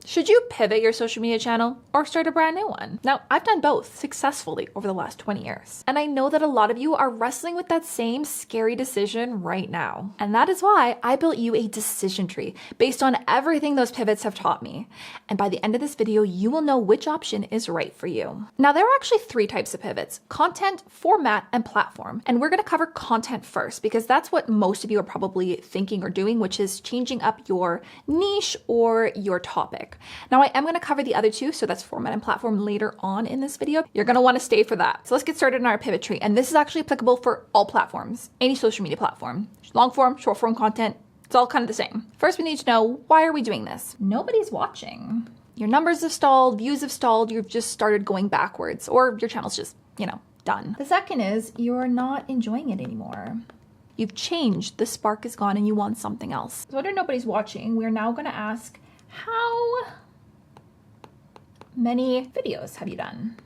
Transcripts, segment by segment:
Should you pivot your social media channel or start a brand new one? Now, I've done both successfully over the last 20 years. And I know that a lot of you are wrestling with that same scary decision right now. And that is why I built you a decision tree based on everything those pivots have taught me. And by the end of this video, you will know which option is right for you. Now, there are actually 3 types of pivots: content, format, and platform. And we're going to cover content first because that's what most of you are probably thinking or doing, which is changing up your niche or your topic. Now, I am going to cover the other 2, so that's format and platform, later on in this video. You're going to want to stay for that. So let's get started on our pivot tree. And this is actually applicable for all platforms, any social media platform, long form, short form content. It's all kind of the same. First, we need to know, why are we doing this? Nobody's watching. Your numbers have stalled, views have stalled, you've just started going backwards, or your channel's just, done. The second is you're not enjoying it anymore. You've changed, the spark is gone, and you want something else. So under nobody's watching, we're now going to ask, how many videos have you done?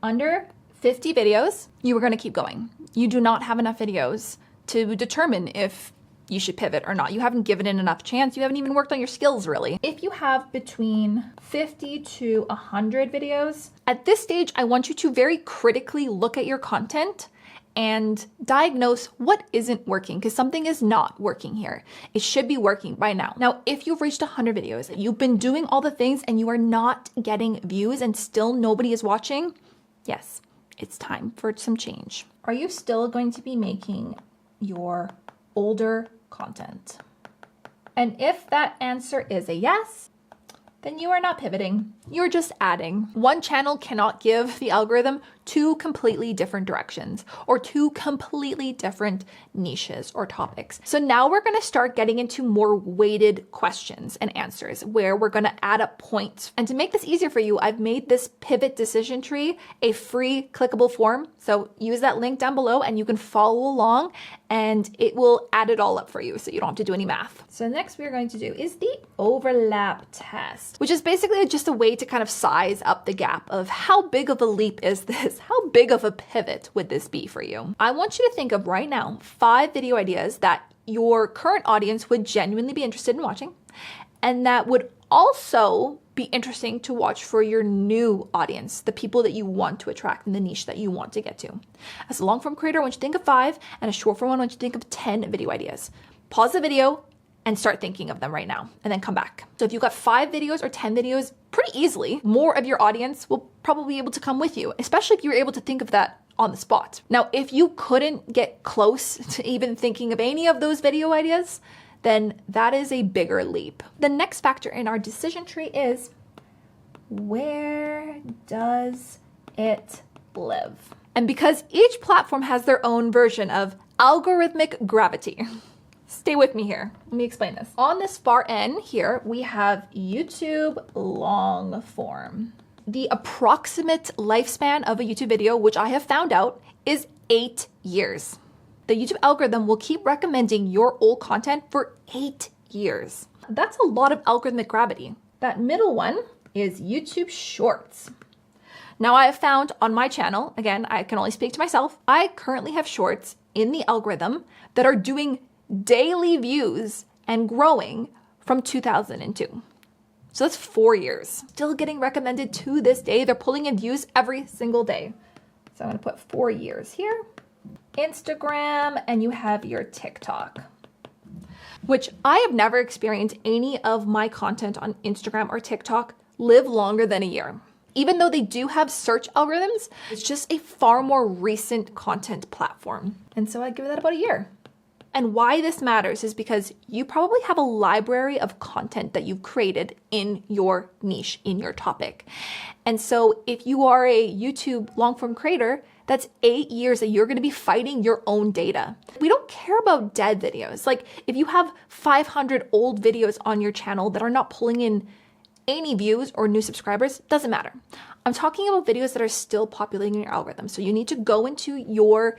Under 50 videos, you are going to keep going. You do not have enough videos to determine if you should pivot or not. You haven't given it enough chance. You haven't even worked on your skills, really. If you have between 50 to 100 videos, at this stage, I want you to very critically look at your content and diagnose what isn't working, because something is not working here. It should be working by now. Now, if you've reached 100 videos, you've been doing all the things and you are not getting views and still nobody is watching, yes, it's time for some change. Are you still going to be making your older content? And if that answer is a yes, then you are not pivoting. You're just adding. One channel cannot give the algorithm 2 completely different directions or 2 completely different niches or topics. So now we're going to start getting into more weighted questions and answers where we're going to add up points. And to make this easier for you, I've made this pivot decision tree a free clickable form. So use that link down below and you can follow along and it will add it all up for you so you don't have to do any math. So next we're going to do is the overlap test, which is basically just a way to kind of size up the gap of how big of a leap is this? How big of a pivot would this be for you? I want you to think of right now 5 video ideas that your current audience would genuinely be interested in watching and that would also be interesting to watch for your new audience, the people that you want to attract in the niche that you want to get to. As a long form creator, I want you to think of 5, and a short form one, I want you to think of 10 video ideas. Pause the video and start thinking of them right now, and then come back. So if you've got 5 videos or 10 videos, pretty easily, more of your audience will probably be able to come with you, especially if you're able to think of that on the spot. Now, if you couldn't get close to even thinking of any of those video ideas, then that is a bigger leap. The next factor in our decision tree is, where does it live? And because each platform has their own version of algorithmic gravity, stay with me here. Let me explain this. On this far end here, we have YouTube long form. The approximate lifespan of a YouTube video, which I have found out, is 8 years. The YouTube algorithm will keep recommending your old content for 8 years. That's a lot of algorithmic gravity. That middle one is YouTube Shorts. Now, I have found on my channel, again, I can only speak to myself, I currently have shorts in the algorithm that are doing daily views and growing from 2002. So that's 4 years. Still getting recommended to this day. They're pulling in views every single day. So I'm going to put 4 years here. Instagram, and you have your TikTok, which I have never experienced any of my content on Instagram or TikTok live longer than a year. Even though they do have search algorithms, it's just a far more recent content platform. And so I give that about a year. And why this matters is because you probably have a library of content that you've created in your niche, in your topic. And so if you are a YouTube long form creator, that's 8 years that you're going to be fighting your own data. We don't care about dead videos. Like if you have 500 old videos on your channel that are not pulling in any views or new subscribers, doesn't matter. I'm talking about videos that are still populating your algorithm. So you need to go into your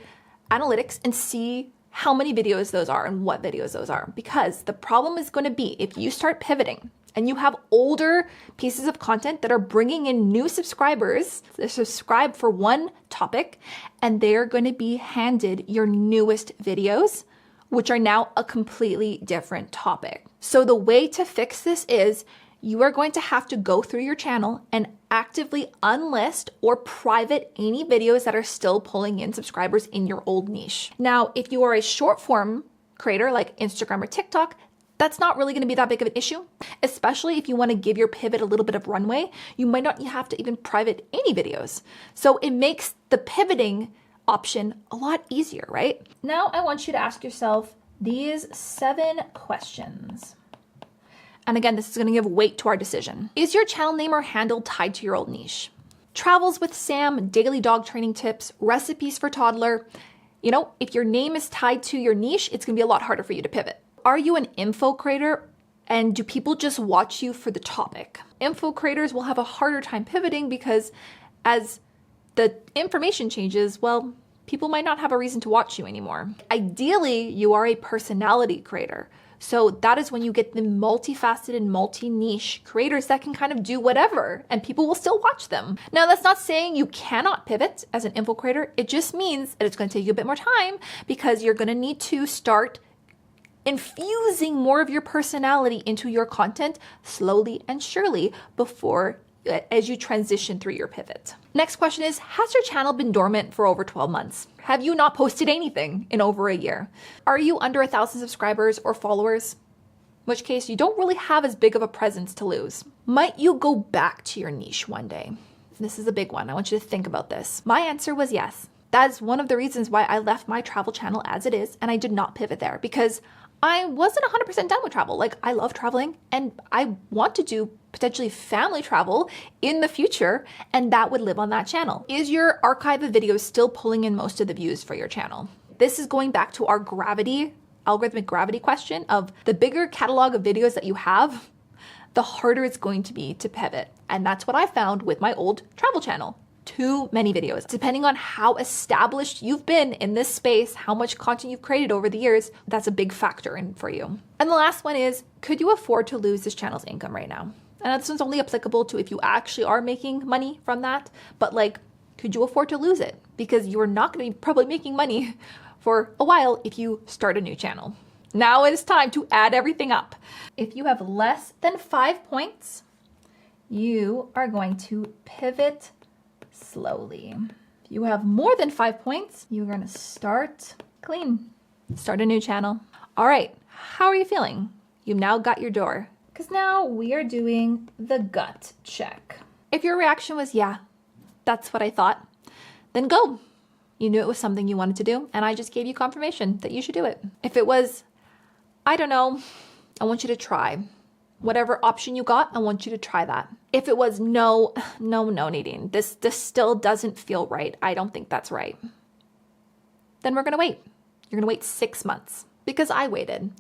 analytics and see how many videos those are and what videos those are. Because the problem is going to be if you start pivoting and you have older pieces of content that are bringing in new subscribers, they subscribe for one topic, and they're going to be handed your newest videos, which are now a completely different topic. So the way to fix this is you are going to have to go through your channel and actively unlist or private any videos that are still pulling in subscribers in your old niche. Now, if you are a short form creator like Instagram or TikTok, that's not really going to be that big of an issue, especially if you want to give your pivot a little bit of runway. You might not have to even private any videos. So it makes the pivoting option a lot easier, right? Now I want you to ask yourself these 7 questions. And again, this is going to give weight to our decision. Is your channel name or handle tied to your old niche? Travels with Sam, daily dog training tips, recipes for toddler. You know, if your name is tied to your niche, it's going to be a lot harder for you to pivot. Are you an info creator and do people just watch you for the topic? Info creators will have a harder time pivoting because as the information changes, well, people might not have a reason to watch you anymore. Ideally, you are a personality creator. So that is when you get the multifaceted, multi-niche creators that can kind of do whatever and people will still watch them. Now, that's not saying you cannot pivot as an info creator. It just means that it's going to take you a bit more time because you're going to need to start infusing more of your personality into your content slowly and surely before as you transition through your pivot. Next question is, has your channel been dormant for over 12 months? Have you not posted anything in over a year? Are you under 1,000 subscribers or followers? In which case you don't really have as big of a presence to lose. Might you go back to your niche one day? This is a big one. I want you to think about this. My answer was yes. That is one of the reasons why I left my travel channel as it is and I did not pivot there because I wasn't 100% done with travel. Like, I love traveling and I want to do potentially family travel in the future, and that would live on that channel. Is your archive of videos still pulling in most of the views for your channel? This is going back to our algorithmic gravity question of the bigger catalog of videos that you have, the harder it's going to be to pivot. And that's what I found with my old travel channel. Too many videos. Depending on how established you've been in this space, how much content you've created over the years, that's a big factor in for you. And the last one is, could you afford to lose this channel's income right now? And this one's only applicable to if you actually are making money from that, but like, could you afford to lose it? Because you are not going to be probably making money for a while if you start a new channel. Now it is time to add everything up. If you have less than 5 points, you are going to pivot slowly. If you have more than 5 points, you're going to start clean. Start a new channel. All right, how are you feeling? You've now got your door. Because now we are doing the gut check. If your reaction was, yeah, that's what I thought, then go. You knew it was something you wanted to do, and I just gave you confirmation that you should do it. If it was, I don't know, I want you to try. Whatever option you got, I want you to try that. If it was no, Nadine, this still doesn't feel right. I don't think that's right. Then we're going to wait. You're going to wait 6 months because I waited.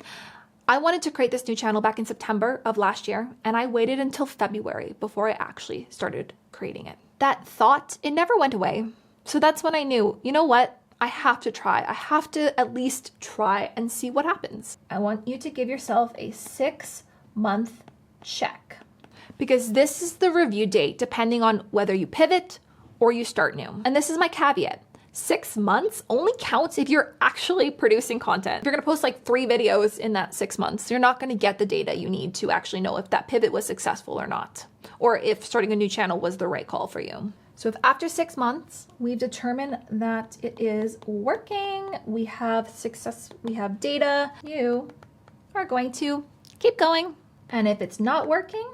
I wanted to create this new channel back in September of last year, and I waited until February before I actually started creating it. That thought, it never went away. So that's when I knew, you know what? I have to try. I have to at least try and see what happens. I want you to give yourself a 6-month check because this is the review date depending on whether you pivot or you start new. And this is my caveat. 6 months only counts if you're actually producing content. If you're gonna post like 3 videos in that 6 months, you're not gonna get the data you need to actually know if that pivot was successful or not, or if starting a new channel was the right call for you. So if after 6 months, we've determined that it is working, we have success, we have data, you are going to keep going. And if it's not working,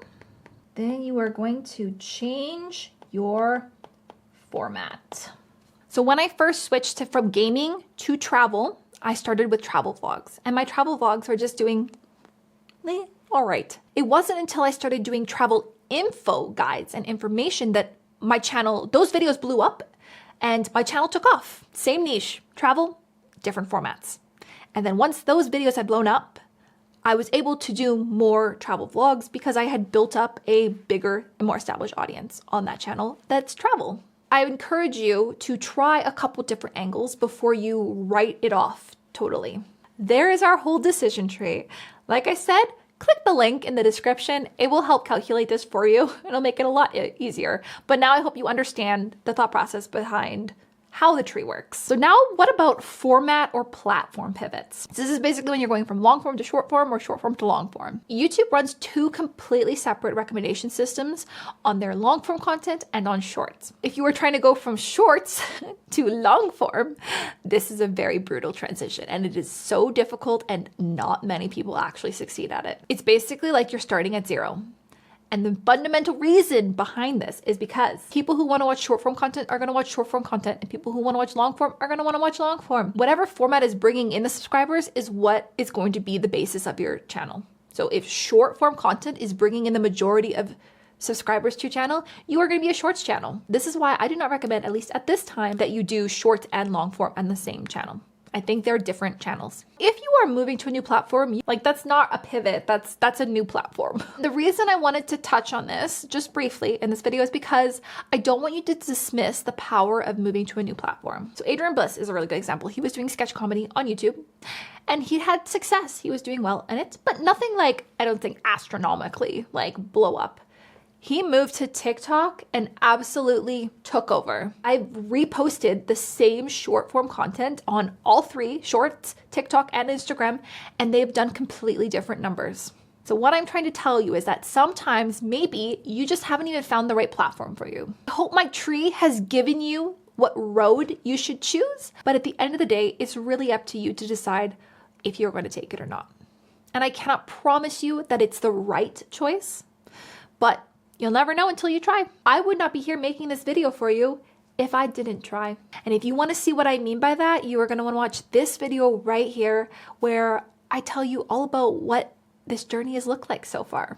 then you are going to change your format. So when I first switched from gaming to travel, I started with travel vlogs, and my travel vlogs were just doing all right. It wasn't until I started doing travel info guides and information that my channel, those videos blew up and my channel took off. Same niche, travel, different formats. And then once those videos had blown up, I was able to do more travel vlogs because I had built up a bigger and more established audience on that channel that's travel. I encourage you to try a couple different angles before you write it off totally. There is our whole decision tree. Like I said, click the link in the description. It will help calculate this for you. It'll make it a lot easier. But now I hope you understand the thought process behind how the tree works. So now what about format or platform pivots? So this is basically when you're going from long form to short form or short form to long form. YouTube runs two completely separate recommendation systems on their long form content and on shorts. If you were trying to go from shorts to long form, this is a very brutal transition and it is so difficult and not many people actually succeed at it. It's basically like you're starting at zero. And the fundamental reason behind this is because people who want to watch short form content are going to watch short form content, and people who want to watch long form are going to want to watch long form. Whatever format is bringing in the subscribers is what is going to be the basis of your channel. So if short form content is bringing in the majority of subscribers to your channel, you are going to be a shorts channel. This is why I do not recommend, at least at this time, that you do short and long form on the same channel. I think they're different channels. If you are moving to a new platform, like that's not a pivot, that's a new platform. The reason I wanted to touch on this just briefly in this video is because I don't want you to dismiss the power of moving to a new platform. So Adrian Bliss is a really good example. He was doing sketch comedy on YouTube and he had success. He was doing well in it, but nothing like, I don't think astronomically, like blow up. He moved to TikTok and absolutely took over. I've reposted the same short form content on all three, Shorts, TikTok, and Instagram, and they've done completely different numbers. So what I'm trying to tell you is that sometimes maybe you just haven't even found the right platform for you. I hope my tree has given you what road you should choose, but at the end of the day, it's really up to you to decide if you're going to take it or not. And I cannot promise you that it's the right choice, but you'll never know until you try. I would not be here making this video for you if I didn't try. And if you want to see what I mean by that, you are going to want to watch this video right here where I tell you all about what this journey has looked like so far.